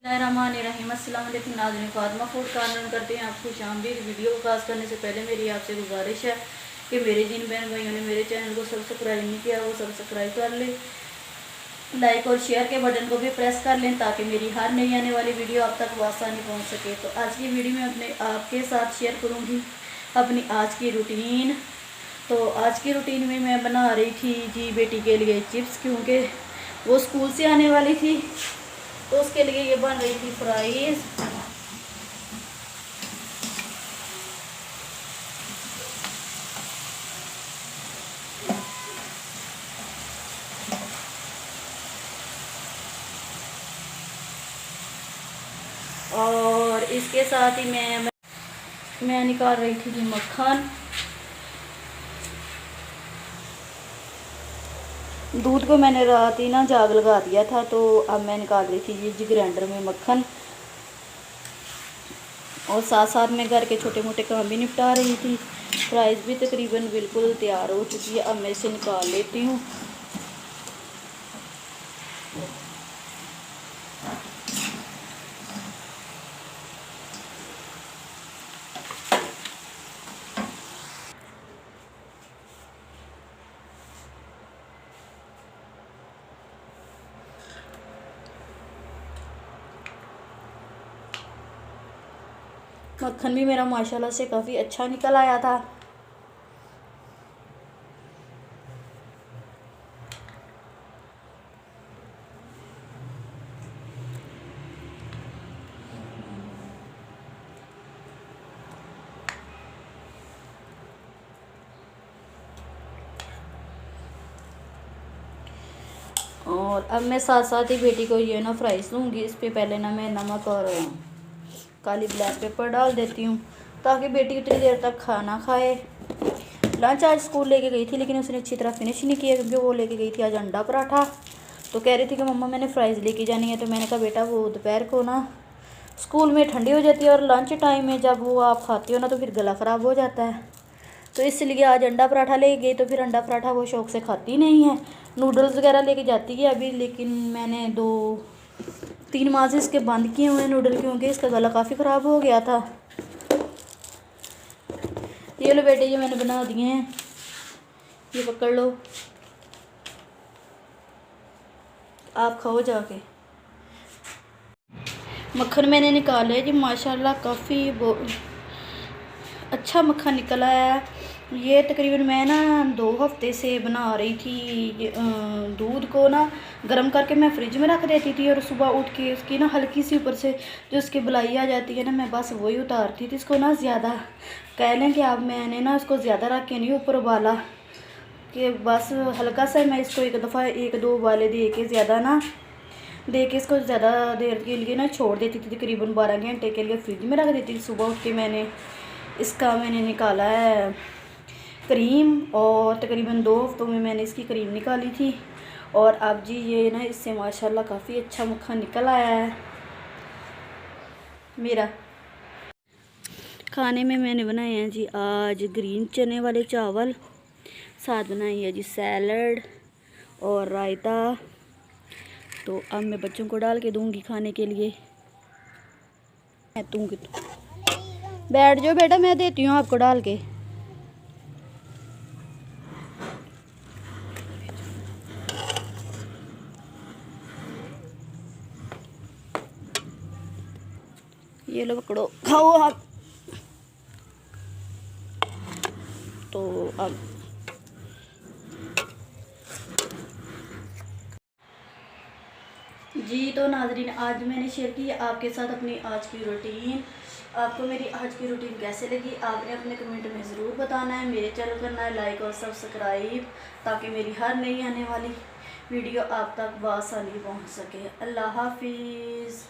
रहीम अस्सलाम वालेकुम नाज़रीन, फातिमा फूड कॉर्नर करते हैं आपको शामदीद। वीडियो को खास करने से पहले मेरी आपसे गुजारिश है कि मेरे जिन बहन भाइयों ने मेरे चैनल को सब्सक्राइब नहीं किया वो सब्सक्राइब कर लें, लाइक और शेयर के बटन को भी प्रेस कर लें ताकि मेरी हर नई आने वाली वीडियो आप तक आसानी पहुँच सके। तो आज की वीडियो में अपने आपके साथ शेयर करूँगी अपनी आज की रूटीन। तो आज की रूटीन में मैं बना रही थी जी बेटी के लिए चिप्स, क्योंकि वो स्कूल से आने वाली थी तो उसके लिए ये बन रही थी फ्राइज। और इसके साथ ही मैं निकाल रही थी जी मक्खन। दूध को मैंने रात ही ना जाग लगा दिया था, तो अब मैं निकाल रही थी जी ग्राइंडर में मक्खन, और साथ साथ में घर के छोटे मोटे काम भी निपटा रही थी। फ्राइज़ भी तकरीबन बिल्कुल तैयार हो चुकी है, अब मैं इसे निकाल लेती हूँ। मक्खन भी मेरा माशाल्लाह से काफ़ी अच्छा निकल आया था। और अब मैं साथ साथ ही बेटी को ये ना फ्राइज़ दूँगी। इस पर पहले ना मैं नमक और काली ब्लैक पेपर डाल देती हूँ ताकि बेटी उतनी देर तक खाना खाए। लंच आज स्कूल लेके गई थी लेकिन उसने अच्छी तरह फिनिश नहीं किया, क्योंकि वो लेके गई थी आज अंडा पराठा। तो कह रही थी कि मम्मा मैंने फ्राइज़ लेके जानी है। तो मैंने कहा बेटा वो दोपहर को ना स्कूल में ठंडी हो जाती है और लंच टाइम में जब वो आप खाते हो ना तो फिर गला ख़राब हो जाता है। तो इसलिए आज अंडा पराठा ले गई, तो फिर अंडा पराठा वो शौक़ से खाती नहीं है। नूडल्स वगैरह लेके जाती है अभी, लेकिन मैंने 2-3 माह से इसके बंद किए हुए हैं नूडल, क्योंकि इसका गला काफ़ी ख़राब हो गया था। ये लो बेटे, ये मैंने बना दिए हैं, ये पकड़ लो, आप खाओ जाके। मक्खन मैंने निकाला है जी, माशाल्लाह काफ़ी अच्छा मक्खन निकला है। ये तकरीबन मैं ना 2 हफ्ते से बना रही थी। दूध को ना गर्म करके मैं फ्रिज में रख देती थी और सुबह उठ के उसकी ना हल्की सी ऊपर से जो उसकी बलाई आ जाती है ना, मैं बस वही उतारती थी। इसको ना ज़्यादा कह लें कि अब मैंने ना उसको ज़्यादा रख के नहीं ऊपर उबाला, कि बस हल्का सा मैं इसको एक दफ़ा 1-2 उबाले दे के ज़्यादा ना दे के इसको ज़्यादा देर के लिए ना छोड़ देती थी। तकरीबन 12 घंटे के लिए फ्रिज में रख देती थी। सुबह उठ के मैंने निकाला है क्रीम, और तकरीबन 2 हफ्तों में मैंने इसकी क्रीम निकाली थी। और अब जी ये ना इससे माशाल्लाह काफ़ी अच्छा मक्खन निकल आया है मेरा। खाने में मैंने बनाए हैं जी आज ग्रीन चने वाले चावल, साथ बनाई है जी सैलड और रायता। तो अब मैं बच्चों को डाल के दूंगी खाने के लिए। मैं दूँगी, बैठ जाओ बेटा, मैं देती हूँ आपको डाल के। ये लो पकड़ो, खाओ आप। तो अब जी तो नाज़रीन, आज मैंने शेयर की आपके साथ अपनी आज की रूटीन। आपको मेरी आज की रूटीन कैसे लगी आपने अपने कमेंट में ज़रूर बताना है। मेरे चैनल करना है लाइक और सब्सक्राइब ताकि मेरी हर नई आने वाली वीडियो आप तक बआसानी पहुंच सके। अल्लाह हाफिज़।